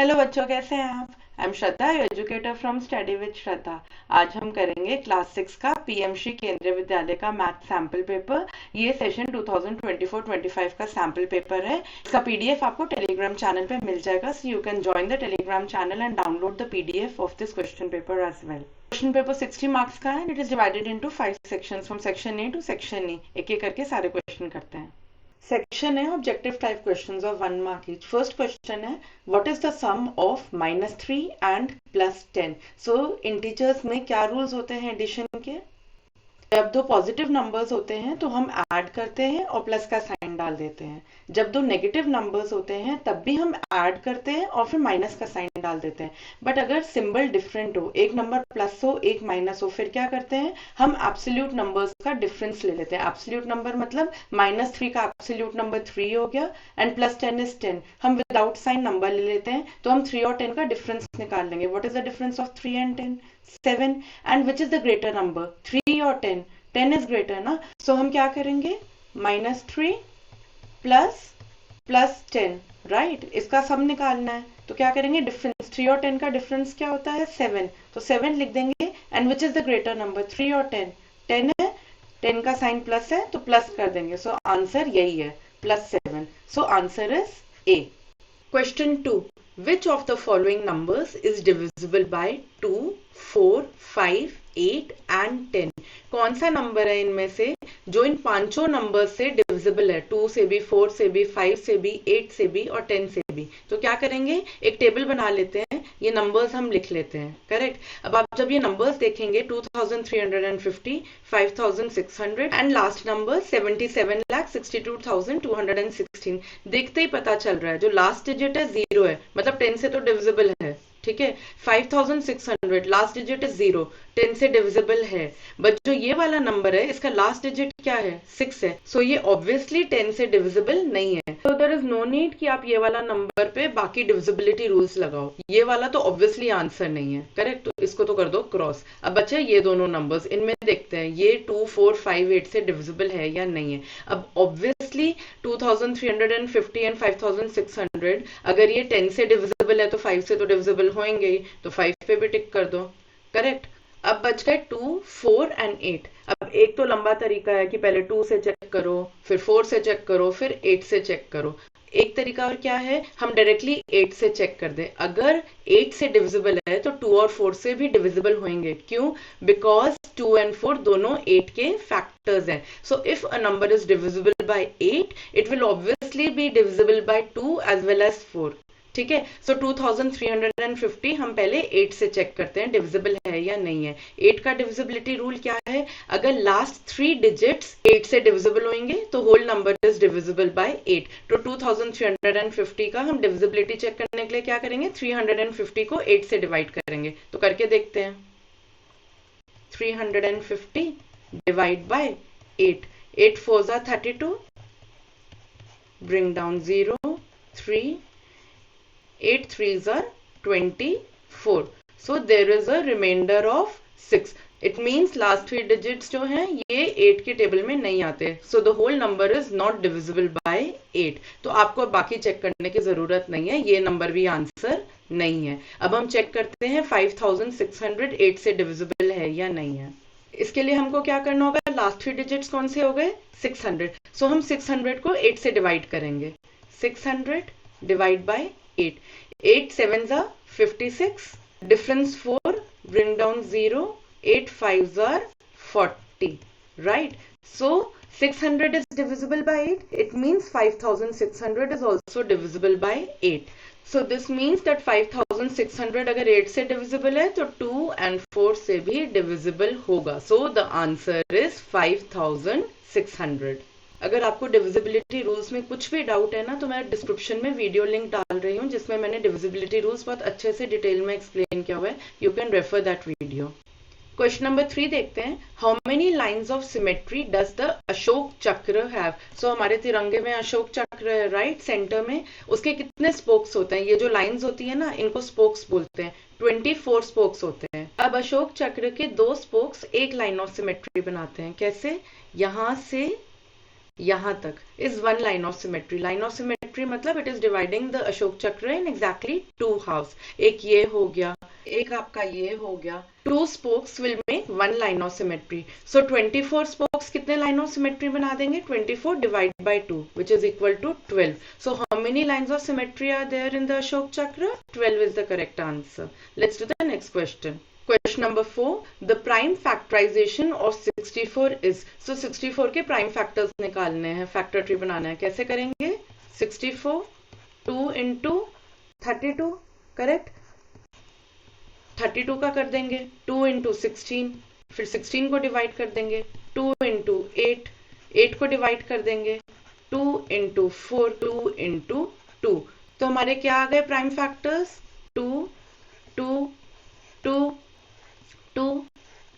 Hello बच्चों, कैसे हैं आप? I am Shraddha, educator from study with Shraddha. आज हम करेंगे क्लास 6 का पीएमश्री केंद्रीय विद्यालय का मैथ सैम्पल पेपर। ये सेशन 2024-25 का सैम्पल पेपर है। इसका पीडीएफ आपको टेलीग्राम चैनल पे मिल जाएगा, so you can join the Telegram channel and download the PDF of this question paper as well. Question paper 60 marks का है। It is divided into 5 sections from section A to section E. एक एक करके सारे question करते हैं। Section है objective type questions of 1 mark each. First question है, what is the sum of -3 and +10? So integers में क्या रूल्स होते हैं एडिशन के? जब दो पॉजिटिव नंबर्स होते हैं तो हम ऐड करते हैं और प्लस का साइन डाल देते हैं। जब दो नेगेटिव नंबर्स होते हैं तब भी हम ऐड करते हैं और फिर माइनस का साइन डाल देते हैं। बट अगर सिंबल डिफरेंट हो, एक नंबर प्लस हो एक माइनस हो, फिर क्या करते हैं? हम एब्सोल्यूट नंबर्स का डिफरेंस ले लेते हैं। एब्सोल्यूट नंबर मतलब -3 का एब्सोल्यूट नंबर 3 हो गया एंड +10 इज 10। हम विदाउट साइन नंबर ले लेते हैं तो हम 3 और 10 का डिफरेंस निकाल लेंगे। What is the difference of 3 and 10? 7। And which is the greater number, 3 और 10? 10 इज ग्रेटर ना, सो हम क्या करेंगे? -3 प्लस 10, राइट? इसका सम निकालना है तो क्या करेंगे? डिफरेंस, 3 और 10 का डिफरेंस क्या होता है? 7। तो 7 लिख देंगे। And which is the greater number, 3 और 10? 10 है, 10 का साइन प्लस है तो प्लस कर देंगे। सो आंसर यही है, +7। So answer is a. Question 2. Which of the following numbers is divisible by 2, 4, 5, 8 and 10? कौन सा नंबर है इनमें से जो इन पांचों नंबर से डिविजिबल है? 2 से भी, 4 से भी, 5 से भी, 8 से भी और 10 से भी। तो क्या करेंगे? एक टेबल बना लेते हैं, ये नंबर्स हम लिख लेते हैं। करेक्ट। अब आप जब ये नंबर्स देखेंगे 2350, 5600 एंड लास्ट नंबर 77,62,216, देखते ही पता चल रहा है जो लास्ट डिजिट है 0 है, मतलब 10 से तो डिविजिबल है। ठीक है। 5600 लास्ट डिजिट इज 0, 10 से डिविजिबल है। बट जो ये वाला नंबर है इसका लास्ट डिजिट क्या है? 6 है। सो ये ऑब्वियसली 10 से डिविजिबल नहीं है। तो देयर इज नो नीड कि आप ये वाला नंबर पे बाकी डिविजिबिलिटी रूल्स लगाओ। ये वाला तो ऑब्वियसली आंसर नहीं है। करेक्ट। तो इसको तो कर दो क्रॉस। अब बचे ये दोनों नंबर्स, इनमें देखते हैं ये 2, 4, 5, 8 से डिविजिबल है या नहीं है। अब ऑब्वियसली 2350 एंड 5600 अगर ये 10 से डिविजिबल है तो 5 से तो डिविजिबल होंगे ही, तो 5 पे भी टिक कर दो। करेक्ट। अब बच गए 2, 4 एंड 8। अब एक तो लंबा तरीका है कि पहले 2 से चेक करो, फिर 4 से चेक करो, फिर 8 से चेक करो। एक तरीका और क्या है, हम डायरेक्टली 8 से चेक कर दें। अगर 8 से डिविजिबल है तो 2 और 4 से भी डिविजिबल होंगे। क्यों? बिकॉज 2 एंड 4 दोनों 8 के फैक्टर्स हैं। So if a number is divisible by 8, it will obviously be divisible by 2 as well as 4। ठीक है। सो 2350 हम पहले 8 से चेक करते हैं डिविजिबल है या नहीं है। 8 का डिविजिबिलिटी रूल क्या है? अगर लास्ट 3 डिजिट्स 8 से डिविजिबल होंगे तो whole number is divisible by 8। तो 2350 का हम डिविजिबिलिटी चेक करने के लिए क्या करेंगे? 350 को 8 से डिवाइड करेंगे। तो करके देखते हैं। 350 डिवाइड बाय 8, 8 4 जा 32, bring down 0, 3, 8 3s are 24. So there is a remainder of 6. It means last 3 digits जो हैं ये 8 के टेबल में नहीं आते। So the whole number is not divisible by 8. तो आपको बाकी चेक करने की जरूरत नहीं है, ये नंबर भी आंसर नहीं है। अब हम चेक करते हैं 5600 8 से डिविजिबल है या नहीं है। इसके लिए हमको क्या करना होगा? लास्ट 3 डिजिट्स कौन से हो गए? 600। सो हम 600 को 8 से डिवाइड करेंगे। 600 divide by 8, 8 7s are 56, difference 4, bring down 0, 8 5s are 40, right? So 600 is divisible by 8, it means 5600 is also divisible by 8. So this means that 5600 अगर 8 से divisible है तो 2 and 4 से भी divisible होगा। So the answer is 5600. अगर आपको divisibility rules में कुछ भी डाउट है ना, तो मैं डिस्क्रिप्शन में वीडियो लिंक डाल रही हूँ जिसमें मैंने डिविजिबिलिटी रूल्स बहुत अच्छे से डिटेल में एक्सप्लेन किया हुआ है। You can refer that video. Question number 3 देखते हैं। How many lines of symmetry does the Ashok चक्र हैव? सो हमारे तिरंगे में अशोक चक्र है, राइट, सेंटर में। उसके कितने स्पोक्स होते हैं? ये जो लाइन्स होती है ना, इनको स्पोक्स बोलते हैं। 24 स्पोक्स होते हैं। अब अशोक चक्र के 2 स्पोक्स एक लाइन ऑफ सिमेट्री बनाते हैं। कैसे? यहां से यहां तक is one line of symmetry. Line of symmetry symmetry मतलब it is dividing the Ashok Chakra in exactly 2 halves. एक ये हो गया, एक आपका ये हो गया। 2 spokes will make 1 line of symmetry. So 24 spokes कितने line of symmetry बना देंगे? 24 divided by 2 which is equal to 12. So how many lines of symmetry are there in the Ashok Chakra? 12 is the correct answer. Let's do the next question. Question number 4. The prime factorization of 64 is. So 64 के prime factors निकालने हैं, factor tree बनाना है। कैसे करेंगे? 64 2 into 32, correct? 32 का कर देंगे 2 into 16, फिर 16 को डिवाइड कर देंगे 2 into 8, 8 को डिवाइड कर देंगे 2 into 4, 2 into 2। तो हमारे क्या आ गए prime factors? 2 2 2 2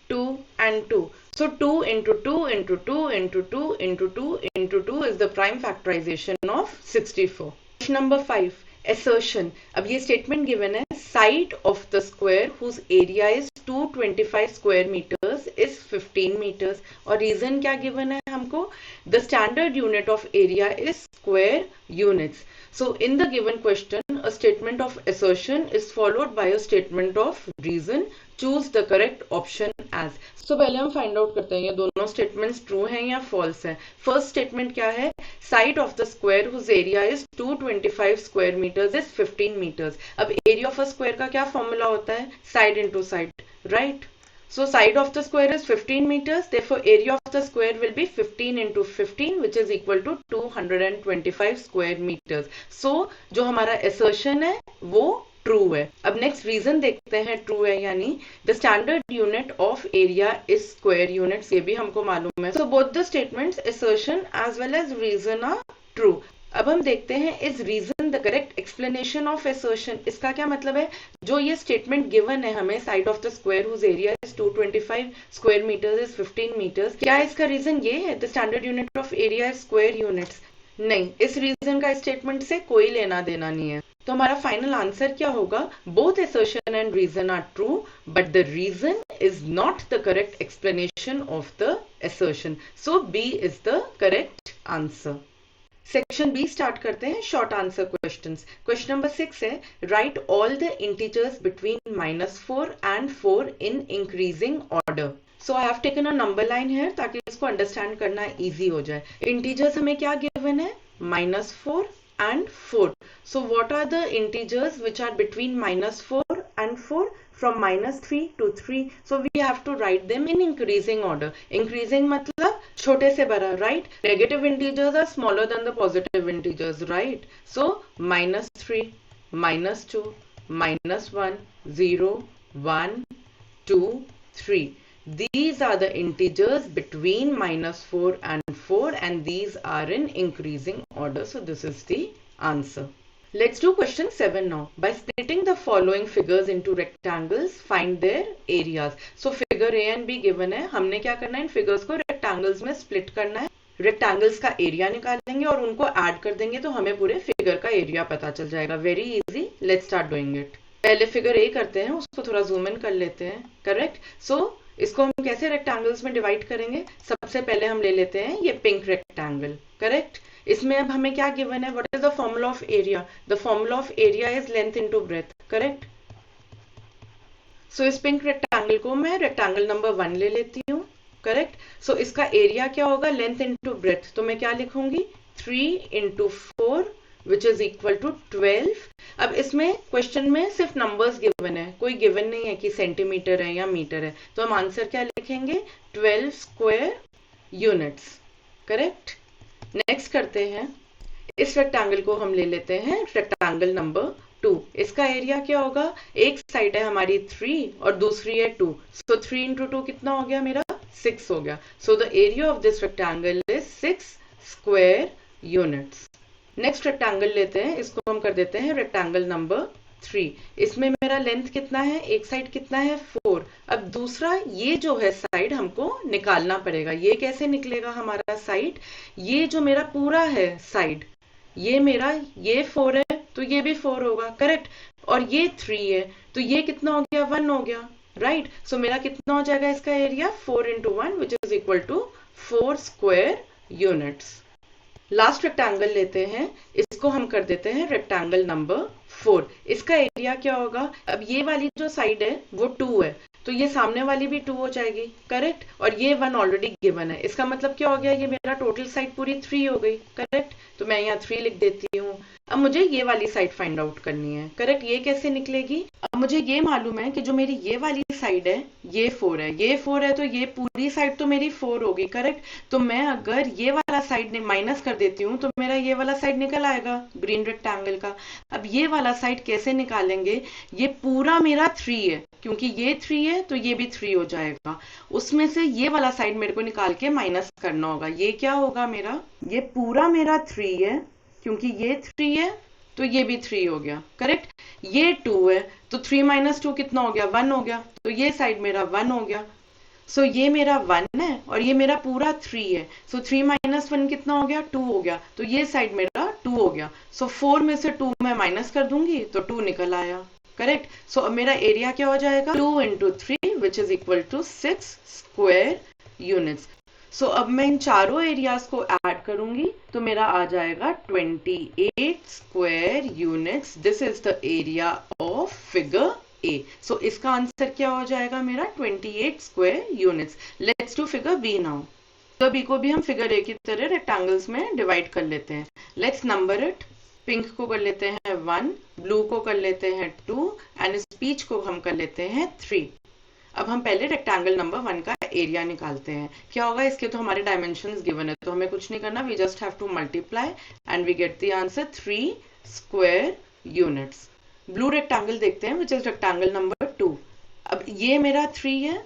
2 and 2. So 2 into 2 into 2 into 2 into 2 into 2 is the prime factorization of 64. Question number 5. Assertion. अब ये statement given है, side of the square whose area is 225 square meters is 15 meters. और reason क्या given है हमको? The standard unit of area is square units. So in the given question, a statement of assertion is followed by a statement of reason. Choose the correct option as. So पहले हम find out करते हैं ये दोनों statements true हैं या false हैं। First statement क्या है? Side of the square whose area is 225 square meters is 15 meters. अब area of a square का क्या formula होता है? Side into side, right? So side of the square is 15 meters, therefore area of the square will be 15 into 15 which is equal to 225 square meters. So जो हमारा assertion है वो true है। अब नेक्स्ट रीजन देखते हैं ट्रू है यानी the standard unit of area is square units, ये भी हमको मालूम है। So both the statements assertion as well as reason are true. अब हम देखते हैं is reason the correct explanation of assertion. इसका क्या मतलब है? जो ये स्टेटमेंट गिवन है हमें side of the square whose area is 225 square meters is 15 meters, क्या इसका रीजन ये है the standard unit of area is square units? नहीं, इस रीजन का स्टेटमेंट से कोई लेना देना नहीं है। तो हमारा फाइनल आंसर क्या होगा? Both assertion and reason are true but the reason is not the correct explanation of the assertion. So B is the correct answer. Section B start करते हैं, short answer questions. Question number 6 है write all the integers between -4 and 4 in increasing order. So I have taken a number line है ताकि इसको understand करना easy हो जाए। Integers हमें क्या गिवन है? -4 and 4. So what are the integers which are between -4 and 4? From -3 to 3. So we have to write them in increasing order. Increasing मतलब छोटे से बड़ा, right? Negative integers are smaller than the positive integers, right? So -3, -2, -1, 0, 1, 2, 3. These are the integers between -4 and 4 and these are in increasing order. So this is the answer. Let's do question 7 now. By splitting the following figures into rectangles, find their areas. So figure A and B given है, हमने क्या करना है? इन figures को rectangles में split करना है, rectangles का area निकालेंगे और उनको add कर देंगे तो हमें पूरे figure का area पता चल जाएगा। Very easy. Let's start doing it. पहले figure A करते हैं, उसको थोड़ा zoom in कर लेते हैं, correct? So इसको हम कैसे रेक्टेंगल्स में डिवाइड करेंगे? सबसे पहले हम ले लेते हैं ये पिंक रेक्टेंगल, करेक्ट? इसमें अब हमें क्या गिवन है? What is the formula of area? The formula of area is length into breadth, correct? So इस पिंक रेक्टेंगल को मैं रेक्टेंगल नंबर 1 ले लेती हूँ, करेक्ट? सो इसका एरिया क्या होगा? Length into breath. तो मैं क्या लिखूंगी? 3 into 4 which is equal to 12. अब इसमें क्वेश्चन में सिर्फ नंबर्स गिवन है, कोई गिवन नहीं है कि सेंटीमीटर है या मीटर है, तो हम आंसर क्या लिखेंगे? 12 स्क्वायर यूनिट्स, करेक्ट? नेक्स्ट करते हैं, इस रेक्टेंगल को हम ले लेते हैं रेक्टेंगल नंबर 2। इसका एरिया क्या होगा? एक साइड है हमारी 3 और दूसरी है 2, सो 3 into 2 कितना हो गया मेरा? 6 हो गया। So the area of this rectangle is 6 square units. Next rectangle लेते हैं, इसको हम कर देते हैं रेक्टेंगल नंबर 3। इसमें मेरा लेंथ कितना है? एक साइड कितना है? 4। अब दूसरा ये जो है साइड हमको निकालना पड़ेगा। ये कैसे निकलेगा हमारा साइड? ये जो मेरा पूरा है साइड, ये मेरा ये 4 है तो ये भी 4 होगा, करेक्ट? और ये 3 है तो ये कितना हो गया? 1 हो गया, राइट? सो मेरा कितना हो जाएगा इसका area? 4 into 1 which is equal to 4 square units. Last rectangle लेते हैं, इसको हम कर देते हैं रेक्टेंगल नंबर 4। इसका एरिया क्या होगा? अब ये वाली जो साइड है वो 2 है, तो ये सामने वाली भी 2 हो जाएगी, करेक्ट। और ये 1 ऑलरेडी गिवन है, इसका मतलब क्या हो गया? ये मेरा टोटल साइड पूरी 3 हो गई, करेक्ट। तो मैं यहाँ 3 लिख देती हूँ। अब मुझे ये वाली साइड फाइंड आउट करनी है, करेक्ट। ये कैसे निकलेगी? अब मुझे ये मालूम है कि जो मेरी ये वाली साइड है ये 4 है, ये 4 है, तो ये पूरी साइड तो मेरी 4 होगी, करेक्ट। तो मैं अगर ये वाला साइड माइनस कर देती हूँ तो मेरा ये वाला साइड निकल आएगा ग्रीन रेक्टेंगल का। अब ये वाला साइड कैसे निकालेंगे? ये पूरा मेरा 3 है, क्योंकि ये 3 है तो ये भी 3 हो जाएगा। उसमें से ये वाला साइड मेरे को निकाल के माइनस करना होगा। ये क्या होगा मेरा? ये पूरा मेरा 3 है, क्योंकि ये 3 है तो ये भी 3 हो गया, करेक्ट। ये 2 है तो 3 माइनस 2 कितना हो गया? 1 हो गया, तो ये साइड मेरा 1 हो गया। सो ये मेरा 1 है और ये मेरा पूरा 3 है, सो 3 माइनस 1 कितना हो गया? 2 हो गया, तो ये साइड मेरा 2 हो गया। सो 4 में से 2 मैं माइनस कर दूंगी तो 2 निकल आया, करेक्ट। सो अब मेरा एरिया क्या हो जाएगा? 2 into 3 which is equal to 6 square units. So अब मैं इन चारों एरियाज को ऐड करूंगी तो मेरा आ जाएगा 28 square units. This is the area of figure A. So इसका आंसर क्या हो जाएगा मेरा? 28 square units. Let's do figure B now. तो बी को भी हम फिगर ए की तरह रेक्टेंगल्स में डिवाइड कर लेते हैं। Let's number it. पिंक को कर लेते हैं 1, ब्लू को कर लेते हैं 2 एंड स्पीच को हम कर लेते हैं 3। अब हम पहले रेक्टेंगल नंबर 1 का एरिया निकालते हैं। क्या होगा? इसके तो हमारे डायमेंशंस गिवन है, तो हमें कुछ नहीं करना, we just have to multiply and we get the answer 3 square units. Blue rectangle देखते हैं विच इज रेक्टेंगल नंबर 2। अब ये मेरा 3 है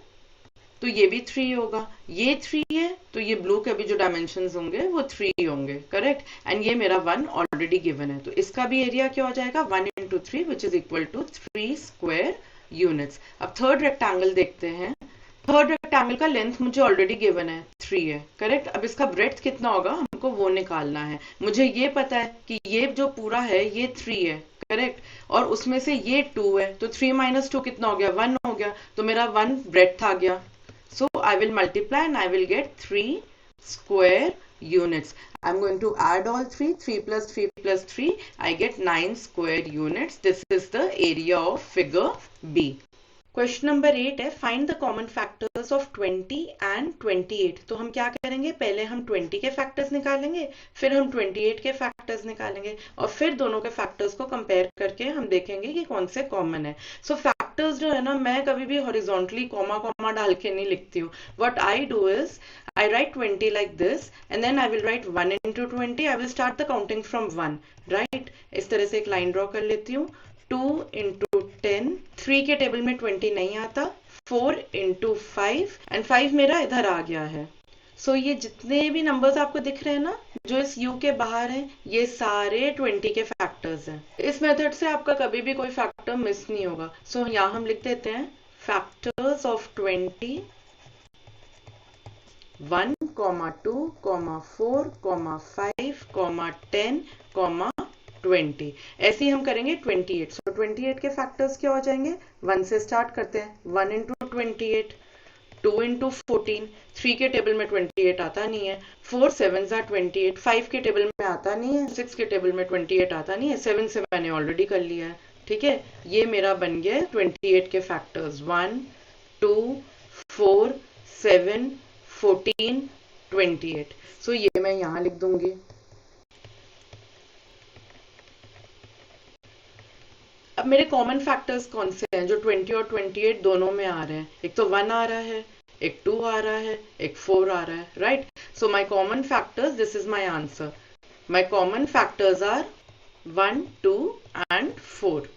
तो ये भी 3 होगा, ये 3 है तो ये ब्लू के भी जो डायमेंशंस होंगे वो 3 होंगे, करेक्ट। एंड ये मेरा 1 ऑलरेडी गिवन है, तो इसका भी एरिया क्या हो जाएगा? 1 into 3 which is equal to 3 square units. अब थर्ड रेक्टेंगल देखते हैं। थर्ड रेक्टेंगल का लेंथ मुझे ऑलरेडी गिवन है, 3 है, करेक्ट। अब इसका ब्रेड्थ कितना होगा हमको वो निकालना है। मुझे ये पता है कि ये जो पूरा है ये 3 है, करेक्ट, और उसमें से ये 2 है, तो 3 माइनस 2 कितना हो गया? 1 हो गया, तो मेरा 1 ब्रेड्थ आ गया। So I will multiply and I will get 3 square units. I'm going to add all 3. 3 plus 3 plus 3. I get 9 square units. This is the area of figure B. Question number 8 है, find the common factors of 20 and 28। तो हम क्या करेंगे? पहले हम 20 के factors निकालेंगे, फिर हम 28 के फैक्टर्स निकालेंगे और फिर दोनों के फैक्टर्स को कंपेयर करके हम देखेंगे कि कौन से कॉमन है। सो फैक्टर्स जो है ना, मैं कभी भी हॉरिजॉन्टली कॉमा कॉमा डाल के नहीं लिखती हूँ। What I do is I write 20 like this and then I will write 1 into 20. I will start the counting from 1, right? इस तरह से एक लाइन ड्रॉ कर लेती हूँ। 2 into 10, 3 के टेबल में 20 नहीं आता, 4 into 5 एंड 5 मेरा इधर आ गया है। सो ये जितने भी नंबर्स आपको दिख रहे हैं ना जो इस U के बाहर हैं, ये सारे 20 के फैक्टर्स हैं। इस मेथड से आपका कभी भी कोई फैक्टर मिस नहीं होगा। सो यहाँ हम लिख देते हैं फैक्टर्स ऑफ 20, 1, 2, 4, 5, 10, 20। ऐसे ही हम करेंगे 28। सो 28 के फैक्टर्स क्या हो जाएंगे? 1 से स्टार्ट करते हैं। 1 इंटू 28, 2 इंटू 14, 3 के टेबल में 28 आता नहीं है, 4 7 28, 5 के टेबल में आता नहीं है, 6 के टेबल में 28 आता नहीं है, 7 से मैंने ऑलरेडी कर लिया है, ठीक है। ये मेरा बन गया 28 के फैक्टर्स, 1, 2, 4, 7, 14, 28। सो ये मैं यहां लिख दूंगी। अब मेरे कॉमन फैक्टर्स कौन से हैं जो 20 और 28 दोनों में आ रहे हैं? एक तो 1 आ रहा है, एक 2 आ रहा है, एक 4 आ रहा है, right. So my common factors, this is my answer. My common factors are 1, 2 and 4।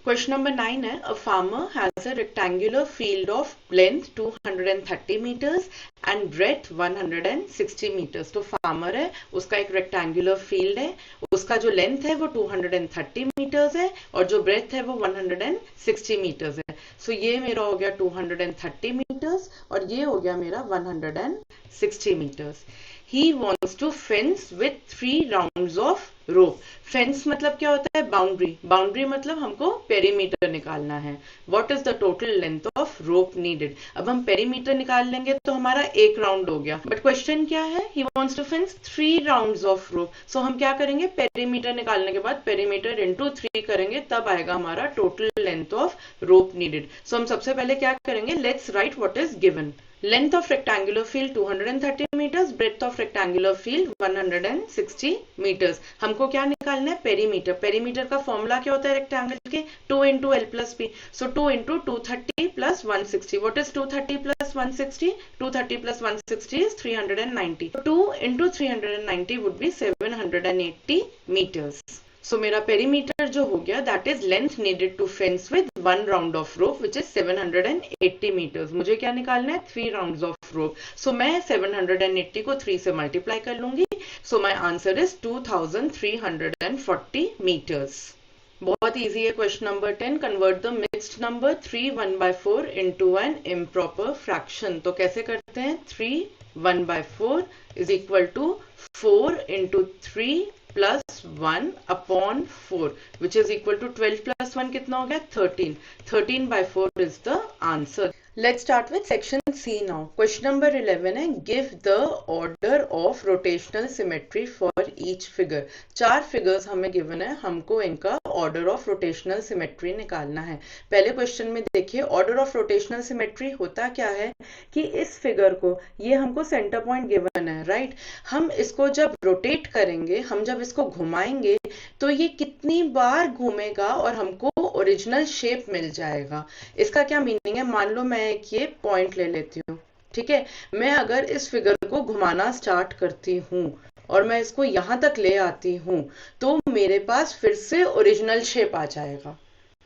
Question number 9 है, a farmer has a rectangular field of length 230 meters and breadth 160 meters। तो फार्मर है, उसका एक रेक्टेंगुलर फील्ड है, उसका जो length है वो 230 मीटर्स है और जो ब्रेथ है वो 160 मीटर्स है। सो ये मेरा हो गया 230 मीटर्स और ये हो गया मेरा 160 meters. He wants to fence with 3 rounds of rope. Fence मतलब क्या होता है? बाउंड्री। बाउंड्री मतलब हमको पेरीमीटर निकालना है। What is the total length of rope needed? अब हम पेरीमीटर निकाल लेंगे तो हमारा एक राउंड हो गया, बट क्वेश्चन क्या है? He wants to fence 3 rounds of rope. So हम क्या करेंगे? पेरीमीटर निकालने के बाद पेरीमीटर इंटू 3 करेंगे, तब आएगा हमारा total length of rope needed. So हम सबसे पहले क्या करेंगे? Let's write what is given. Length of rectangular field 230 meters, breadth of rectangular field 160 meters. हमको क्या निकालना है? पेरीमीटर। पेरीमीटर का फॉर्मूला क्या होता है रेक्टेंगल के? 2 into L plus P. So 2 into 230 plus 160. What is 230 plus 160? 230 plus 160 is 390. So 2 into 390 would be 780 meters. सो मेरा पेरीमीटर जो हो गया that is length needed to fence with 1 round of rope which is 780 meters. मुझे क्या निकालना है? 3 rounds of rope. सो मैं 780 को 3 से मल्टीप्लाई कर लूंगी। So my answer is 2340 meters. बहुत इजी है। Question number 10, convert the mixed number 3 1/4 into an improper fraction. तो कैसे करते हैं? 3 1/4 is equal to 4 into 3 plus 1 upon 4 which is equal to 12 plus 1 कितना हो गया? 13. 13/4 is the answer. Let's start with section C now. Question number 11 है give the order of rotational symmetry for each figure. 4 figures हमें given है, हमको इनका order of rotational symmetry निकालना है। पहले question में देखिए order of rotational symmetry होता क्या है कि इस figure को, ये हमको center point given है, right? हम इसको जब rotate करेंगे, हम जब इसको घुमाएंगे तो ये कितनी बार घूमेगा और हमको ओरिजिनल शेप मिल जाएगा। इसका क्या मीनिंग है? मान लो मैं एक ये पॉइंट ले लेती हूँ, ठीक है। मैं अगर इस फिगर को घुमाना स्टार्ट करती हूँ और मैं इसको यहां तक ले आती हूँ तो मेरे पास फिर से ओरिजिनल शेप आ जाएगा,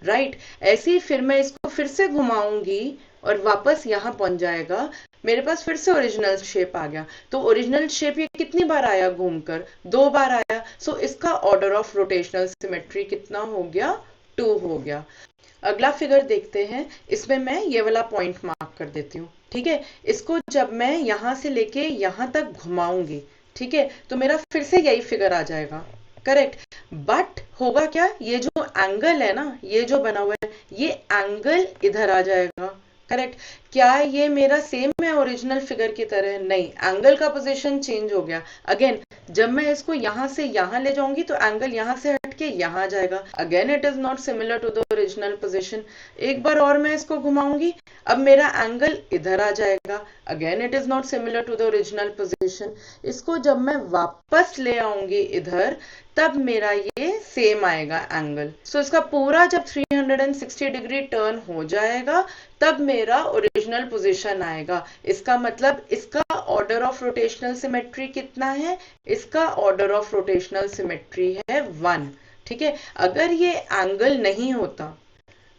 राइट। ऐसे ही फिर मैं इसको फिर से घुमाऊंगी और वापस यहां पहुंच जाएगा, मेरे पास फिर से ओरिजिनल शेप आ गया। तो ओरिजिनल शेप ये कितनी बार आया घूमकर? 2 बार आया। सो इसका ऑर्डर ऑफ रोटेशनल सिमेट्री कितना हो गया? 2 हो गया। अगला फिगर देखते हैं। इसमें मैं ये वाला पॉइंट मार्क कर देती हूँ, ठीक है। इसको जब मैं यहां से लेके यहां तक घुमाऊंगी, ठीक है, तो मेरा फिर से यही फिगर आ जाएगा, करेक्ट। बट होगा क्या? ये जो एंगल है ना, ये जो बना हुआ है, ये एंगल इधर आ जाएगा, करेक्ट। क्या ये मेरा सेम है ओरिजिनल फिगर की तरह? नहीं, एंगल का पोजीशन चेंज हो गया। अगेन जब मैं इसको यहां से यहां ले जाऊंगी तो एंगल यहां से हटके यहां जाएगा। Again it is not similar to the original position. एक बार और मैं इसको घुमाऊंगी, अब मेरा एंगल इधर आ जाएगा। Again it is not similar to the original position. इसको जब मैं वापस ले आऊंगी इधर, तब मेरा ये सेम आएगा एंगल। सो इसका पूरा जब 360 डिग्री टर्न हो जाएगा तब मेरा ओरिजिनल पोजीशन आएगा। इसका मतलब इसका ऑर्डर ऑफ रोटेशनल सिमेट्री कितना है? इसका ऑर्डर ऑफ रोटेशनल सिमेट्री है 1, ठीक है। अगर ये एंगल नहीं होता,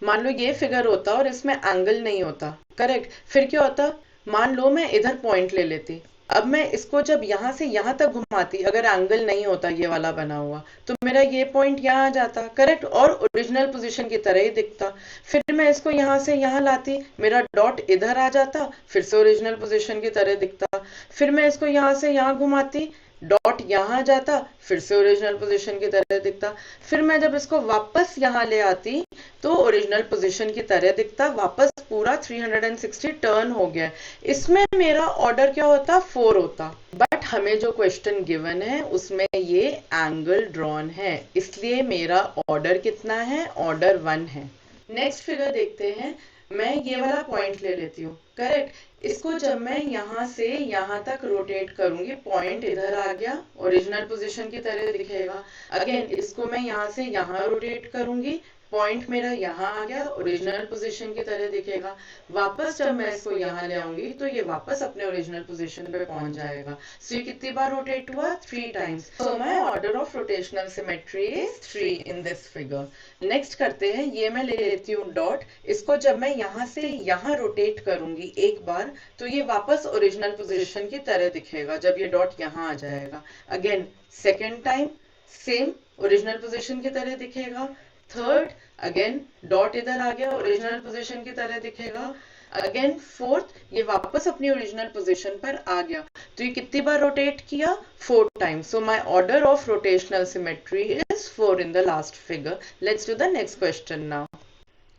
मान लो ये फिगर होता और इसमें एंगल नहीं होता, करेक्ट, फिर क्या होता? मान लो मैं इधर पॉइंट ले लेती, अब मैं इसको जब यहां से यहां तक घुमाती, अगर एंगल नहीं होता ये वाला बना हुआ, तो मेरा ये पॉइंट यहां आ जाता, करेक्ट, और ओरिजिनल पोजीशन की तरह ही दिखता। फिर मैं इसको यहां से यहां लाती, मेरा डॉट इधर आ जाता, फिर से ओरिजिनल पोजीशन की तरह दिखता। फिर मैं इसको यहां से यहां घुमाती, डॉट यहां जाता, फिर से ओरिजिनल पोजीशन की तरह दिखता। फिर मैं जब इसको वापस यहां ले आती तो ओरिजिनल पोजीशन की तरह दिखता। वापस पूरा 360 टर्न हो गया। इसमें मेरा ऑर्डर क्या होता? 4 होता। बट हमें जो क्वेश्चन गिवन है उसमें ये एंगल ड्रॉन है, इसलिए मेरा ऑर्डर कितना है? ऑर्डर 1 है। नेक्स्ट फिगर देखते हैं। मैं ये वाला पॉइंट ले लेती हूँ, करेक्ट। इसको जब मैं यहां से यहां तक रोटेट करूंगी, पॉइंट इधर आ गया, ओरिजिनल पोजीशन की तरह दिखेगा। अगेन इसको मैं यहां से यहां रोटेट करूंगी, पॉइंट मेरा यहाँ आ गया, ओरिजिनल पोजीशन की तरह दिखेगा। वापस जब मैं इसको यहाँ ले आऊंगी तो ये वापस अपने ओरिजिनल पोजीशन पे पहुंच जाएगा। सो ये कितनी बार रोटेट हुआ? 3 times. So my order of rotational symmetry is 3 in this figure. Next करते हैं। ये मैं ले लेती हूँ डॉट, इसको जब मैं यहाँ से यहाँ रोटेट करूंगी एक बार तो ये वापस ओरिजिनल पोजीशन की तरह दिखेगा जब ये डॉट यहाँ आ जाएगा। Again second time same original position की तरह दिखेगा। थर्ड अगेन डॉट इधर आ गया, ओरिजिनल पोजीशन की तरह दिखेगा। अगेन फोर्थ, ये वापस अपनी ओरिजिनल पोजीशन पर आ गया, तो ये कितनी बार रोटेट किया? 4 times. So my order of rotational symmetry is 4 in the last figure. Let's do the next question now.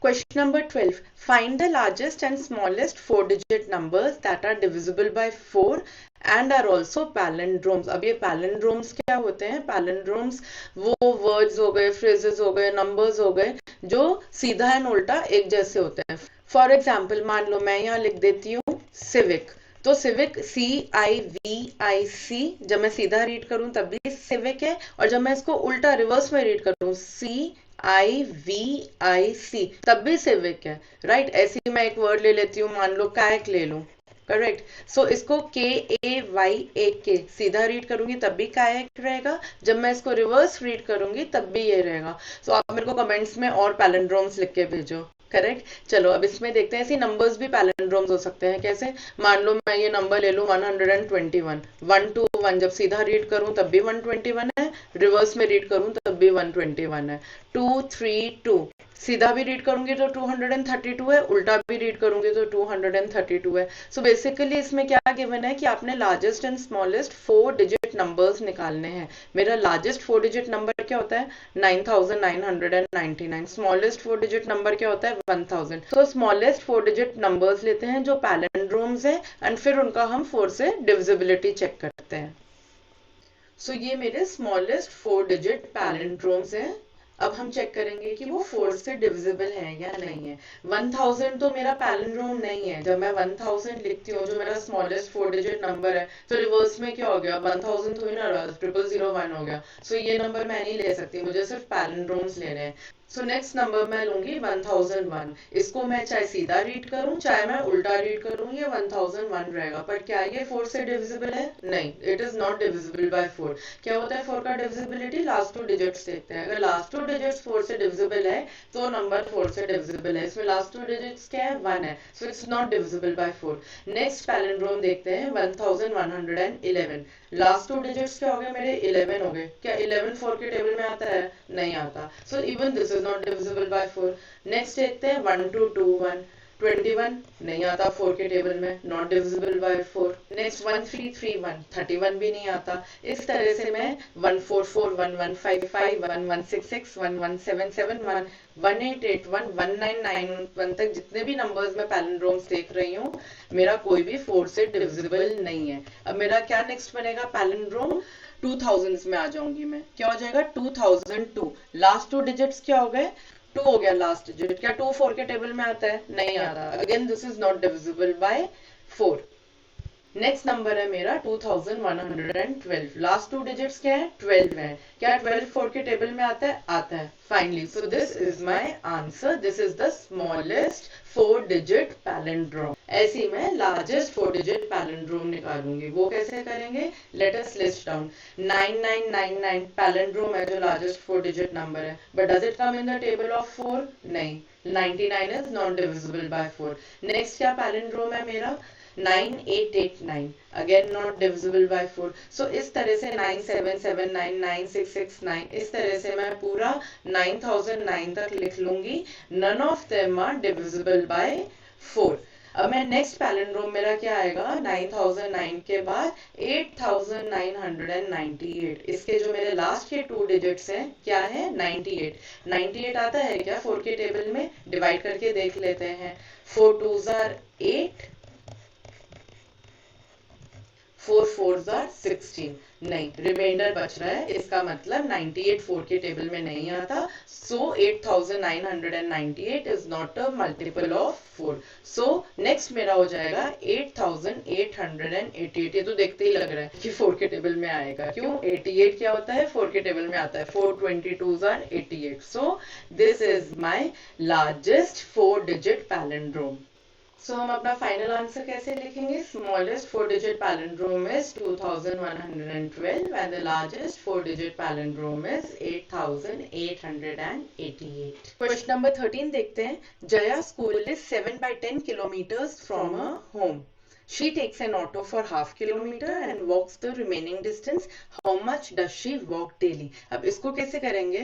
Question number 12. Find the largest and smallest 4-digit numbers that are divisible by 4 and are also palindromes. अब ये palindromes क्या होते हैं? Palindromes वो words हो गए, phrases हो गए, numbers हो गए जो सीधा एंड उल्टा एक जैसे होते हैं. फॉर एग्जाम्पल मान लो मैं यहाँ लिख देती हूँ सिविक, तो सिविक CIVIC, जब मैं सीधा रीड करूं तब भी सिविक है, और जब मैं इसको उल्टा रिवर्स में रीड करूं CIVIC तब भी सिविक है, राइट. ऐसे ही मैं एक वर्ड ले लेती हूँ, मान लो कायक ले लूं, करेक्ट. सो इसको KAYAK सीधा रीड करूंगी तब भी कायक रहेगा, जब मैं इसको रिवर्स रीड करूंगी तब भी ये रहेगा. सो आप मेरे को कमेंट्स में और पैलिंड्रोम्स लिख के भेजो, करेक्ट. चलो अब इसमें देखते हैं, ऐसे नंबर्स भी पैलिंड्रोम्स हो सकते हैं. कैसे? मान लो मैं ये नंबर ले लूं 121, 121 जब सीधा रीड करूं तब भी 121 है, रिवर्स में रीड करूं तब भी 121 है. 232 सीधा भी रीड करूंगी तो 232 है, उल्टा भी रीड करूंगी तो 232 है. सो बेसिकली इसमें क्या गिवन है कि आपने largest and smallest 4 digit numbers निकालने हैं. मेरा लार्जेस्ट 4 डिजिट नंबर क्या होता है? 9999. स्मॉलेस्ट 4 डिजिट नंबर क्या होता है? 1000. तो स्मॉलेस्ट 4 डिजिट नंबर्स लेते हैं जो पैलिंड्रोम्स है, एंड फिर उनका हम 4 से डिविजिबिलिटी चेक करते हैं. सो ये मेरे स्मॉलेस्ट 4 डिजिट पैलिंड्रोम्स हैं. अब हम चेक करेंगे कि वो 4 से डिविजिबल है या नहीं है. 1000 तो मेरा पैलिंड्रोम नहीं है. जब मैं 1000 लिखती हूँ जो मेरा स्मॉलेस्ट 4 डिजिट नंबर है, तो रिवर्स में क्या हो गया? 1000 तो ही ना रहा, 0001 हो गया. सो ये नंबर मैं नहीं ले सकती, मुझे सिर्फ पैलिंड्रोम्स लेने हैं. सो नेक्स्ट नंबर मैं लूंगी 1001. इसको मैं चाहे सीधा रीड करूं चाहे मैं उल्टा रीड करूं, ये 1001 रहेगा. पर क्या ये 4 से डिविजिबल है? नहीं, it is not divisible by 4. क्या होता है 4 का डिविजिबिलिटी? लास्ट 2 डिजिट्स देखते हैं. अगर लास्ट 2 डिजिट्स 4 से डिविजिबल है तो नंबर 4 से डिविजिबल है. इसमें लास्ट 2 डिजिट्स क्या है? 1 है, so it's not divisible by 4. Next palindrome देखते हैं 1111. लास्ट 2 डिजिट्स क्या हो गए मेरे? 11 हो गए. क्या 11 4 के टेबल में आता है? नहीं आता. So even this is not divisible by 4. Next देखते हैं 1221. 21 नहीं आता 4 के टेबल में, नॉट डिविजिबल बाय 4. नेक्स्ट 1331, 31 भी नहीं आता. इस तरह से मैं 144, 1155, 1166, 1177, 1881, 1991 तक जितने भी नंबर्स में पैलिंड्रोम्स देख रही हूँ, मेरा कोई भी 4 से डिविजिबल नहीं है. अब मेरा क्या नेक्स्ट बनेगा पैलिंड्रोम? 2000s में आ जाऊंगी मैं. क्या हो जाएगा? 2002. लास्ट 2 डिजिट्स क्या हो गए? 2 हो गया लास्ट डिजिट. क्या 2 4 के टेबल में आता है? नहीं आता. Again this is not divisible by 4. Next number है मेरा 2112. लास्ट 2 डिजिट्स क्या है? 12 है. क्या 12 4 के टेबल में आता है? आता है. Finally, so this is my answer. This is the smallest 4 digit palindrome. ऐसी मैं लार्जेस्ट 4 डिजिट पैलिंड्रोम निकालूंगी. वो कैसे करेंगे? Let us list down. 9999 palindrome है जो लार्जेस्ट 4 डिजिट नंबर है, but does it come in the table of 4? नहीं. 99 is not divisible by 4. Next क्या पैलिंड्रोम है मेरा? 9889. Again not divisible by 4. सो इस तरह से 9779, 9669, इस तरह से मैं पूरा 9009 तक लिख लूंगी. None of them are divisible by 4. अब मैं नेक्स्ट पैलिंड्रोम मेरा क्या आएगा? 9009 के बाद 8998. इसके जो मेरे लास्ट के 2 डिजिट्स हैं क्या है? 98. 98 आता है क्या 4 के टेबल में? डिवाइड करके देख लेते हैं. 4 2s are 8, 4 4s are 16. नहीं, रिमाइंडर बच रहा है. इसका मतलब 98 4 के टेबल में नहीं आता. सो 8998 is not a multiple of 4. So next मेरा हो जाएगा 8888. ये तो देखते ही लग रहा है कि 4 के टेबल में आएगा. क्यों? 88 क्या होता है? 4 के टेबल में आता है. 422s are 88. So this is my largest 4 digit palindrome. So हम अपना फाइनल आंसर कैसे लिखेंगे? Smallest 4 digit palindrome is 2112 and the largest 4 digit palindrome is 8888. Question number 13 देखते हैं. Jaya school is 7 by 10 kilometers from her home. She takes an auto for half kilometer and walks the remaining distance. How much does she walk daily? अब इसको कैसे करेंगे?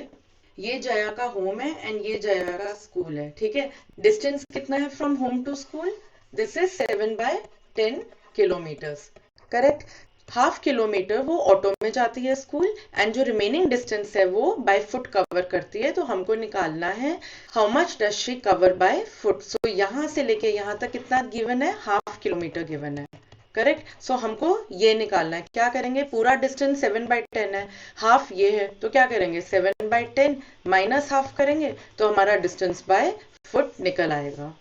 ये जया का home है and ये जया का स्कूल है. ठीक है. डिस्टेंस कितना है from home to school? This is 7/10 kilometers, correct. Half kilometer वो ऑटो में जाती है स्कूल, एंड जो रिमेनिंग डिस्टेंस है वो बाय फुट कवर करती है। तो हमको निकालना है how much does she cover by foot. So यहाँ से लेके यहाँ तक कितना गिवन है, हाफ किलोमीटर गिवन है, करेक्ट। सो हमको ये निकालना है, क्या करेंगे, पूरा डिस्टेंस 7/10 है, हाफ ये है, तो क्या करेंगे 7/10 माइनस हाफ करेंगे तो हमारा डिस्टेंस बाय फुट निकल आएगा।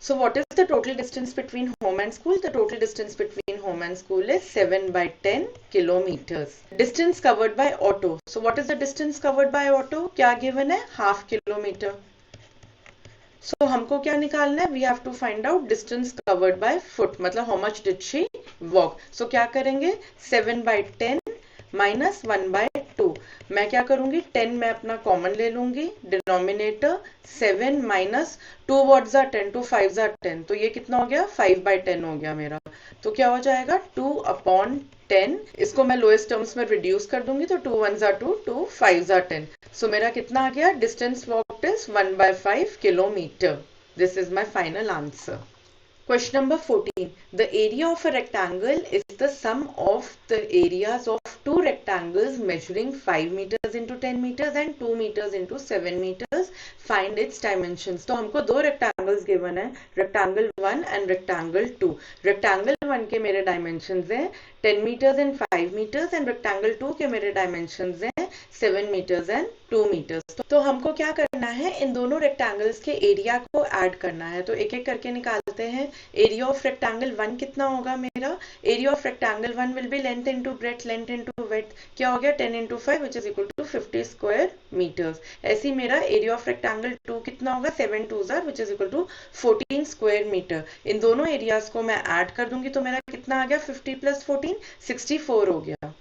So what is the total distance between home and school? The total distance between home and school is 7/10 kilometers. Distance covered by auto. So what is the distance covered by auto? क्या given है, half kilometer. So हमको क्या निकालना है, we have to find out distance covered by foot, मतलब how much did she walk. So क्या करेंगे, 7/10 minus 1/2। मैं क्या करूंगी, 10 मैं अपना कॉमन ले लूंगी, denominator 7 minus 2 what's are 10, 2 5 are 10, तो ये कितना हो गया, 5/10 हो गया मेरा। तो क्या हो जाएगा, 2/10। इसको मैं लोएस्ट टर्म्स में रिड्यूस कर दूंगी, तो 2 1s are 2, 2 5s are 10। सो मेरा कितना आ गया, distance walked is 1/5 kilometre. This is my final answer. Question number 14. The area of a rectangle is the sum of the areas of two rectangles measuring 5 meters into 10 meters and 2 meters into 7 meters. Find its dimensions. तो हमको दो rectangles given है, rectangle 1 and rectangle 2. Rectangle 1 के मेरे dimensions हैं 10 meters and 5 meters and rectangle 2 के मेरे dimensions हैं 7 meters and 2 meters. तो हमको क्या करना है, इन दोनों rectangles के area को add करना है। तो एक एक करके निकालते हैं। एरिया ऑफ रेक्टेंगल 1 कितना होगा मेरा, area of rectangle 1 will be length into breadth, length into width, क्या हो गया 10 into 5 which is equal to 50 square metres. ऐसे मेरा एरिया ऑफ रेक्टेंगल 2 कितना होगा, 7 2s are which is equal to 14 square metre. इन दोनों एरियाज को मैं ऐड कर दूंगी तो मेरा कितना आ गया, 50 + 14 64 हो गया।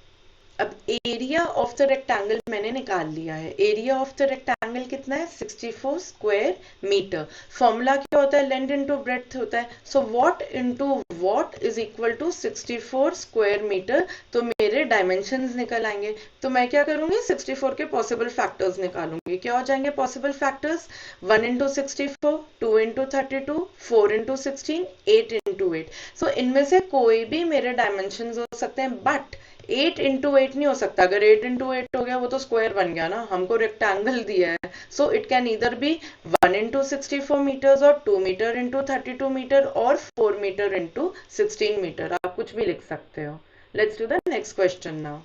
अब एरिया ऑफ द रेक्टेंगल मैंने निकाल लिया है, एरिया ऑफ द रेक्टेंगल कितना है, 64 स्क्वायर मीटर। फॉर्मूला क्या होता है, लेंथ इनटू ब्रेड्थ होता है। So what into what is equal to 64 square metre. तो मेरे डायमेंशंस निकल आएंगे। तो मैं क्या करूंगी, 64 के पॉसिबल फैक्टर्स निकालूंगी। क्या हो जाएंगे possible factors, 1 into 64, 2 into 32, 4 into 16, 8 into 8। सो इनमें से कोई भी मेरे डायमेंशंस हो सकते हैं, बट 8 into 8 नहीं हो सकता। अगर 8 into 8 हो गया वो तो स्क्वायर बन गया ना, हमको रेक्टेंगल दिया है। So it can either be 1 into 64 meters और 2 meter into 32 meter और 4 meter into 16 meter, आप कुछ भी लिख सकते हो। Let's do the next question now.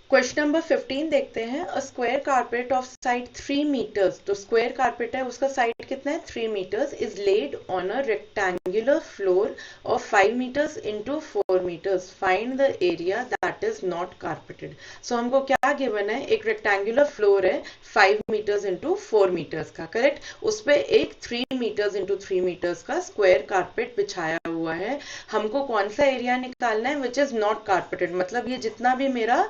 Question number 15 देखते हैं। A square carpet of side 3 meters, तो स्क्वायर कारपेट है उसका साइड कितना है, 3 meters, is laid on a rectangular floor of 5 meters into 4 meters। Find the area that is not carpeted. So हमको क्या given है, एक रेक्टेंगुलर फ्लोर है 5 meters into 4 meters का, करेक्ट। उस पे एक 3 meters into 3 meters का स्क्वायर कारपेट बिछाया हुआ है। हमको कौन सा एरिया निकालना है, विच इज नॉट कारपेटेड, मतलब ये जितना भी मेरा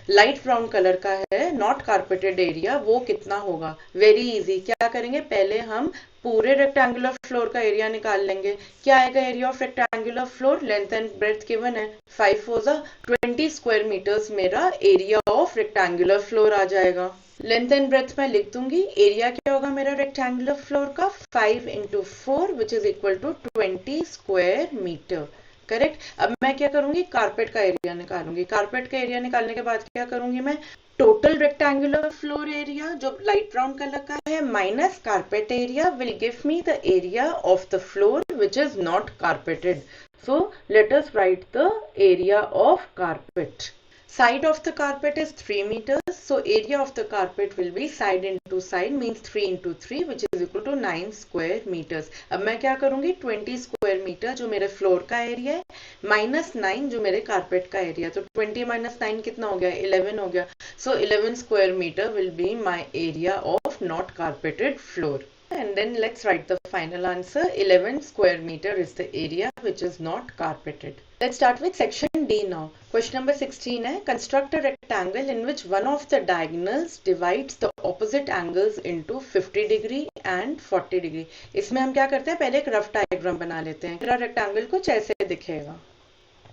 लाइट ब्राउन कलर का है नॉट कारपेटेड एरिया, वो कितना होगा। वेरी इजी, क्या करेंगे, पहले हम पूरे रेक्टेंगुलर फ्लोर का एरिया निकाल लेंगे। क्या आएगा area of rectangular floor, length and breadth given है, 5 4 20 स्क्वायर मीटर्स मेरा एरिया ऑफ रेक्टेंगुलर फ्लोर आ जाएगा। लेंथ एंड ब्रेड्थ में लिख दूंगी, एरिया क्या होगा मेरा रेक्टेंगुलर फ्लोर का, 5 into 4 which is equal to 20 square metre, correct. अब मैं क्या करूंगी, कारपेट का एरिया निकालूंगी। कारपेट का एरिया निकालने के बाद क्या करूंगी मैं, टोटल रेक्टेंगुलर फ्लोर एरिया जो लाइट ब्राउन कलर का है minus carpet area will give me the area of the floor which is not carpeted. So let us write the area of carpet. Side of the carpet is 3 meters, so area of the carpet will be side into side means 3 into 3 which is equal to 9 square meters। अब मैं क्या करूंगी, 20 square meter जो मेरे floor का area है minus 9 जो मेरे कारपेट का एरिया, तो 20 minus 9 कितना हो गया, 11 हो गया। So 11 square meter will be my area of not carpeted floor। And then let's write the final answer. 11 square meter is the area which is not carpeted. Let's start with section D now. Question number 16 है, construct a rectangle in which one of the diagonals divides the opposite angles into 50 degree and 40 degree। इसमें हम क्या करते हैं, पहले एक rough diagram बना लेते हैं। मेरा रेक्टेंगल कुछ ऐसे दिखेगा,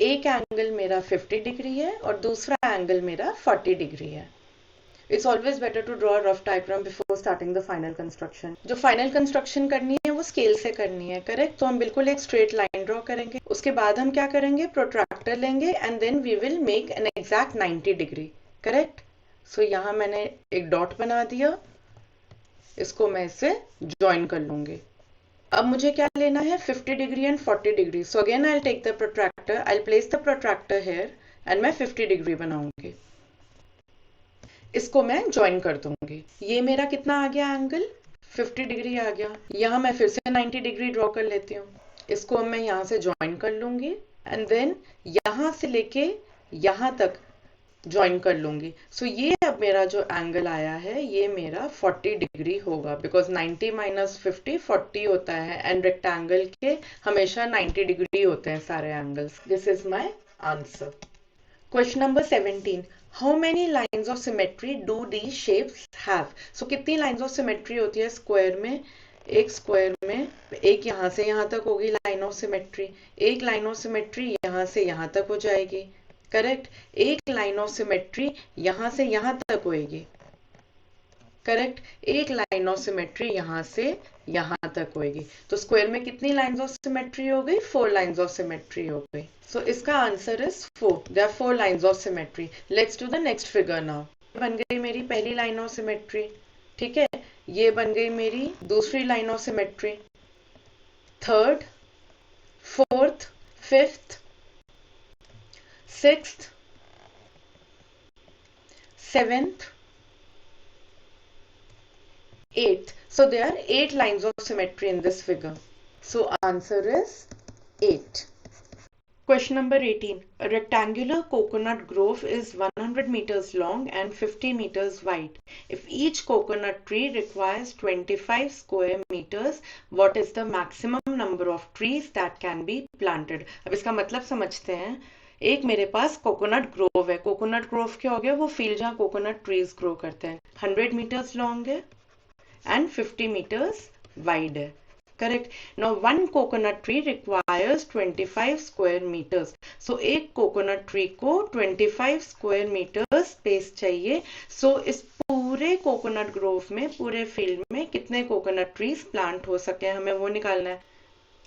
एक एंगल मेरा 50 डिग्री है और दूसरा एंगल मेरा 40 डिग्री है। It's always better to draw rough diagram before starting the final construction. जो फाइनल कंस्ट्रक्शन करनी है वो स्केल से करनी है, करेक्ट। तो हम बिल्कुल एक स्ट्रेट लाइन ड्रॉ करेंगे, उसके बाद हम क्या करेंगे, प्रोट्रैक्टर लेंगे and then we will make an exact 90 degree, correct. So यहाँ मैंने एक डॉट बना दिया, इसको मैं इससे ज्वाइन कर लूंगी। अब मुझे क्या लेना है, 50 degree and 40 degree. So again I take the protractor, I place the protractor here and मैं 50 डिग्री बनाऊंगी, इसको मैं ज्वाइन कर दूंगी। ये मेरा कितना आ गया एंगल, 50 डिग्री आ गया। यहाँ मैं फिर से 90 डिग्री ड्रॉ कर लेती हूँ, इसको मैं यहाँ से ज्वाइन कर लूंगी एंड देन यहाँ से लेके यहाँ तक ज्वाइन कर लूंगी। सो ये अब मेरा जो एंगल आया है ये मेरा 40 डिग्री होगा, बिकॉज 90 माइनस 50 40 होता है एंड रेक्टेंगल के हमेशा 90 डिग्री होते हैं सारे angles. This is my answer. Question number 17, how many lines of symmetry do the shapes have. So कितनी लाइन्स ऑफ सिमेट्री होती है स्क्वायर में, एक स्क्वायर में एक यहाँ से यहाँ तक होगी लाइन ऑफ सिमेट्री, एक लाइन ऑफ सिमेट्री यहाँ से यहाँ तक हो जाएगी, करेक्ट। एक लाइन ऑफ सिमेट्री यहाँ से यहाँ तक होएगी, करेक्ट। एक लाइन ऑफ सिमेट्री यहाँ से यहाँ तक होएगी। तो स्क्वायर में कितनी लाइंस ऑफ सिमेट्री हो गई, 4 लाइंस ऑफ सिमेट्री हो गई। सो इसका answer is 4, there are 4 lines of symmetry. Let's do the next figure now. बन गई मेरी पहली लाइन ऑफ सिमेट्री, ठीक है। ये बन गई मेरी दूसरी line of symmetry, third, fourth, fifth, sixth, seventh, 8th. So there are 8 lines of symmetry in this figure. So answer is 8. Question number 18. A rectangular coconut grove is 100 meters long and 50 meters wide. If each coconut tree requires 25 square meters, what is the maximum number of trees that can be planted? अब इसका मतलब समझते हैं। एक मेरे पास coconut Grove है। Coconut Grove क्या हो गया, वो फील्ड जहाँ कोकोनट ट्रीज ग्रो करते हैं। 100 meters लॉन्ग है and 50 meters wide है, correct. Now one coconut tree requires 25 square meters. So एक coconut tree को 25 square meters space चाहिए. So इस पूरे coconut grove में, पूरे field में कितने coconut trees plant हो सके, हमें वो निकालना है.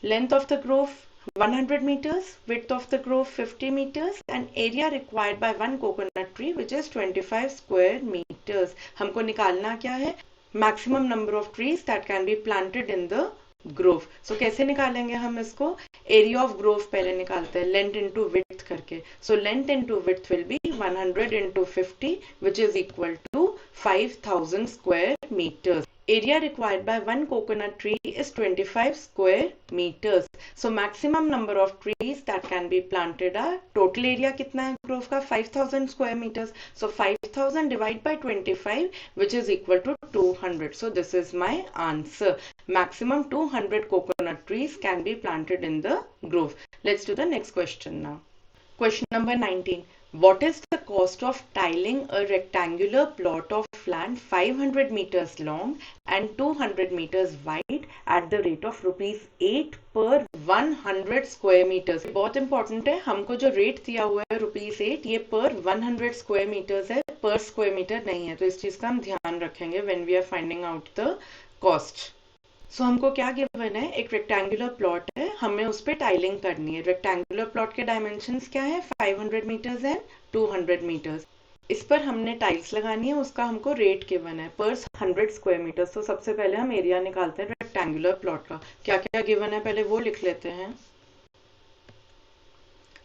Length of the grove 100 meters, width of the grove 50 meters and area required by one coconut tree which is 25 square meters. हमको निकालना क्या है, maximum number of trees that can be planted in the grove. So कैसे निकालेंगे हम इसको, area of Grove पहले निकालते हैं लेंथ इनटू विड्थ करके. So length into width will be 100 into 50 which is equal to 5000 square metres. Area required by one coconut tree is 25 square meters. So maximum number of trees that can be planted are, total area कितना है Grove का, 5000 square meters. So 5000 divided by 25 which is equal to 200. So this is my answer. Maximum 200 coconut trees can be planted in the grove. Let's do the next question now. Question number 19. What is the cost of tiling a rectangular plot of land 500 meters long and 200 meters wide at the rate of ₹8 per 100 square meters? बहुत important है, हमको जो rate दिया हुआ है ₹8, ये पर 100 square metres है, पर स्क्वायर मीटर नहीं है. तो इस चीज का हम ध्यान रखेंगे when we are finding out the cost. सो हमको क्या गिवन है, एक रेक्टेंगुलर प्लॉट है, हमें उस पर टाइलिंग करनी है. रेक्टेंगुलर प्लॉट के डायमेंशंस क्या है, 500 मीटर्स एंड 200 मीटर्स. इस पर हमने टाइल्स लगानी है, उसका हमको रेट गिवन है पर 100 स्क्वायर मीटर्स. तो सबसे पहले हम एरिया निकालते हैं रेक्टेंगुलर प्लॉट का. क्या क्या गिवन है पहले वो लिख लेते हैं.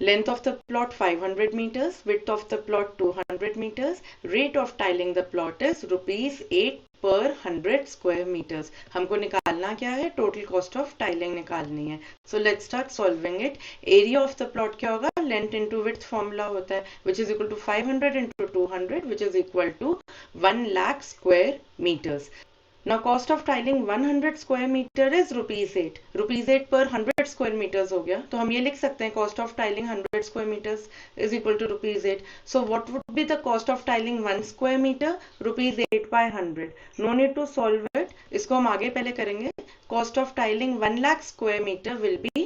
Length of the plot 500 meters, width of the plot 200 meters, rate of tiling the plot is ₹8 per 100 square meters. हमको निकालना क्या है, total cost of tiling निकालनी है. So let's start solving it. Area of the plot क्या होगा, length into width formula होता है, which is equal to 500 into 200 which is equal to 1 lakh square meters. Now cost of tiling 100 square meter is ₹8. ₹8 per 100 square meters हो गया. तो हम ये लिख सकते हैं cost of tiling 100 square meters is equal to ₹8. So what would be the cost of tiling 1 square meter? ₹8 by 100. No need to solve it. इसको हम आगे पहले करेंगे. cost of tiling 1 lakh square meter will be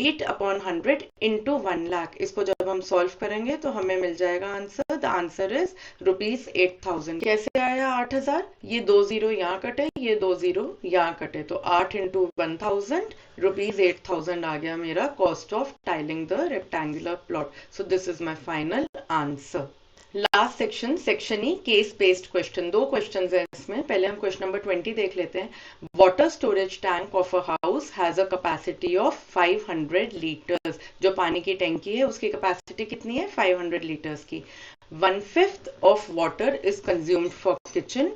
8/100 into 1 lakh. इसको जब हम solve करेंगे तो हमें मिल जाएगा आंसर. The answer is ₹8,000. कैसे आया 8,000? ये 2 जीरो यहाँ कटे, ये 2 जीरो यहाँ कटे, तो 8 into 1,000 ₹8,000 आ गया मेरा cost of tiling the rectangular plot. So this is my final answer. Last section, section E, case based question. 2 question है इसमें. पहले हम क्वेश्चन नंबर 20 देख लेते हैं. Water storage tank of a house has a capacity of 500 litres. जो पानी की टैंकी है उसकी कैपेसिटी कितनी है? 500 लीटर्स की. 1/5 of water is consumed for kitchen.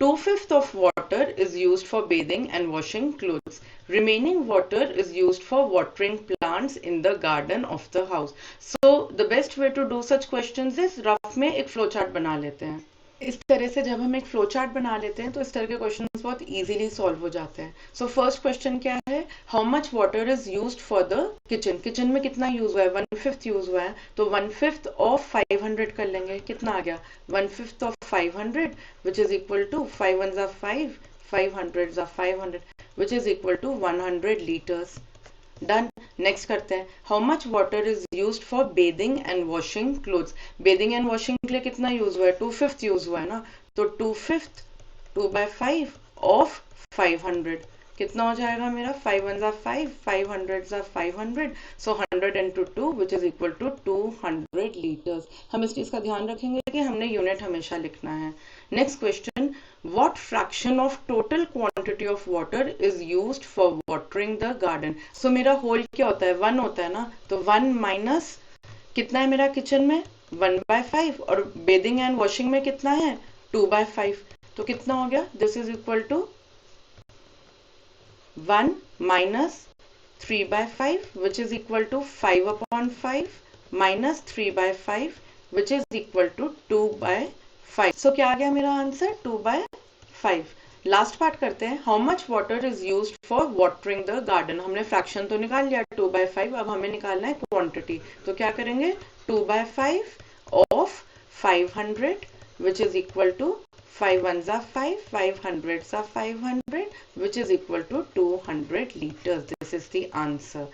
2/5 of water is used for bathing and washing clothes. Remaining water is used for watering plants in the garden of the house. So the best way to do such questions is rough में एक flow chart बना लेते हैं. इस तरह से जब हम एक फ्लो चार्ट बना लेते हैं तो इस तरह के क्वेश्चंस बहुत इजीली सॉल्व हो जाते हैं. सो फर्स्ट क्वेश्चन क्या है? How much water is used for the kitchen. Kitchen में कितना यूज हुआ है? 1/5 यूज हुआ है, तो 1/5 ऑफ 500 कर लेंगे. कितना आ गया? 1/5 of 500 which is equal to 5 1 जा 5, 500 जा 500 which is equal to 100 litres. Done. Next करते हैं. How much water is used for bathing and washing clothes. Bathing and washing के लिए कितना यूज हुआ है? 2/5 यूज हुआ है ना, तो 2/5 2/5 ऑफ 500 कितना हो जाएगा मेरा? 5 1 जा 5, 500 जा 500, so 100 into 2 which is equal to 200 litres. हम इस चीज का ध्यान रखेंगे कि हमने यूनिट हमेशा लिखना है. Next question. What fraction of total quantity of water is used for watering the garden? So मेरा होल क्या होता है? 1 होता है ना, तो 1 माइनस कितना है मेरा किचन में? 1/5, और बेदिंग एंड वॉशिंग में कितना है? 2/5, तो कितना हो गया? This is equal to 1 minus 3/5 which is equal to 5/5 minus 3/5 which is equal to 2/5. So क्या आ गया मेरा आंसर? 2/5. लास्ट पार्ट करते हैं. How much water is used for watering the garden. हमने फ्रैक्शन तो निकाल लिया 2/5, अब हमें निकालना है क्वांटिटी. तो क्या करेंगे? 2/5 of 500 which is equal to 5 1 जा 5, 500 जा 500 which is equal to 200 litres. This is the answer.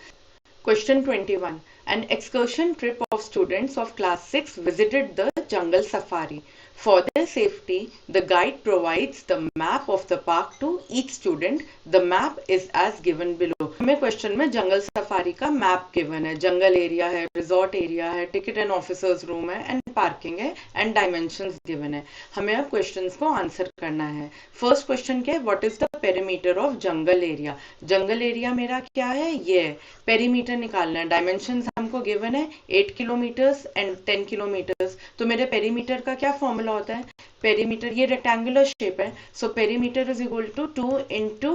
Question 21. An excursion trip of students of class 6 visited the jungle safari. For their safety, the guide provides the map of the park to each student. The map is as given below. हमें question में जंगल safari का map given है. जंगल area है, resort area है, ticket and officers room है, and parking है, and dimensions given है. हमें अब क्वेश्चंस को आंसर करना है. फर्स्ट क्वेश्चन क्या है? What is the perimeter of jungle area. Jungle area मेरा क्या है? ये है. पेरीमीटर निकालना है. डायमेंशंस हमको गिवन है 8 किलोमीटर्स एंड 10 किलोमीटर्स. तो मेरे पेरीमीटर का क्या फॉर्मूला होता है? पेरीमीटर, ये रेक्टेंगुलर शेप है, so perimeter is equal to 2 into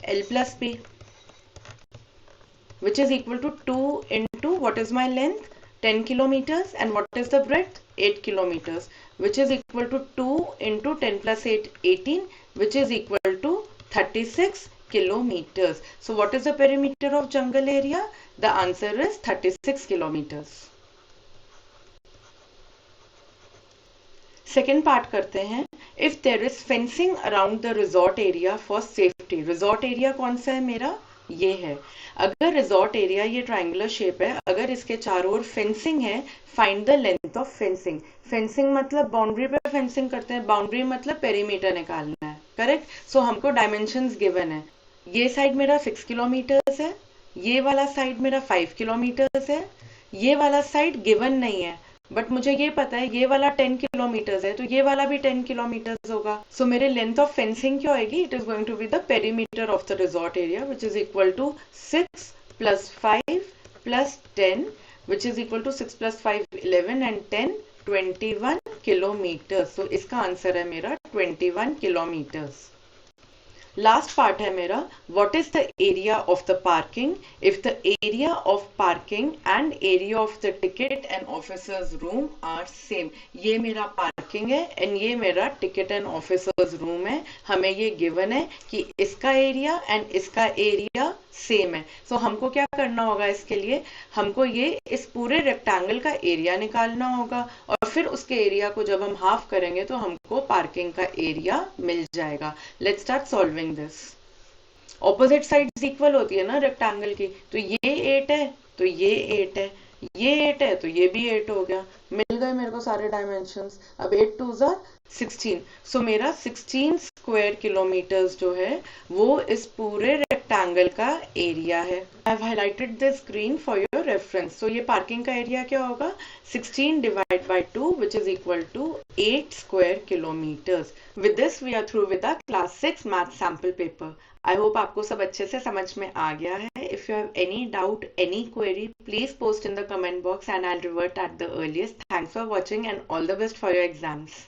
L plus P which is equal to 2 into what is my length? 10 kilometers, and what is the breadth? 8 kilometers, which is equal to 2 into 10 plus 8, 18, which is equal to 36 kilometers. So what is the perimeter of jungle area? The answer is 36 kilometers. Second part करते हैं. If there is fencing around the resort area for safety. resort area कौन सा है मेरा? ये है. अगर resort area ये ट्रायंगुलर शेप है, अगर इसके चारों ओर फेंसिंग है, find the length of fencing. Fencing मतलब बाउंड्री पे फेंसिंग करते हैं, बाउंड्री मतलब पेरीमीटर निकालना है. करेक्ट. सो हमको डायमेंशंस गिवन है. ये साइड मेरा 6 किलोमीटर्स है, ये वाला साइड मेरा 5 किलोमीटर्स है, ये वाला साइड गिवन नहीं है, बट मुझे ये पता है ये वाला 10 किलोमीटर्स है, तो ये वाला भी 10 किलोमीटर्स होगा. सो मेरे लेंथ ऑफ फेंसिंग क्या होगी? It is going to be the perimeter of the resort area which is equal to 6 plus 5 plus 10 which is equal to 6 plus 5 11 and 10 21 kilometers. So इसका आंसर है मेरा 21 kilometers. लास्ट पार्ट है मेरा. What is the area of the parking if the area of parking and area of the ticket and officers room are same. ये मेरा parking है and ये मेरा टिकट एंड ऑफिसर्स रूम है. हमें ये गिवन है कि इसका एरिया एंड इसका एरिया सेम है. सो हमको क्या करना होगा? इसके लिए हमको ये इस पूरे रेक्टेंगल का एरिया निकालना होगा, और फिर उसके एरिया को जब हम हाफ करेंगे तो हमको पार्किंग का एरिया मिल जाएगा. Let's start solving this. Opposite sides equal होती है ना रेक्टेंगल की, तो ये 8 है तो ये 8 है, ये 8 है तो ये भी 8 हो गया, मिल गए मेरे को सारे डायमेंशंस। अब 8 2 जार 16, सो मेरा 16 स्क्वायर किलोमीटर्स जो है वो इस पूरे रेक्टेंगल का एरिया है। I have highlighted this green for your reference. So ये पार्किंग का एरिया क्या होगा, 16 divide by 2 which is equal to 8 square kilometres. With this we are through with the class 6 math sample paper. I hope आपको सब अच्छे से समझ में आ गया है। If you have any doubt, any query, please post in the comment box and I will revert at the earliest. Thanks for watching and all the best for your exams.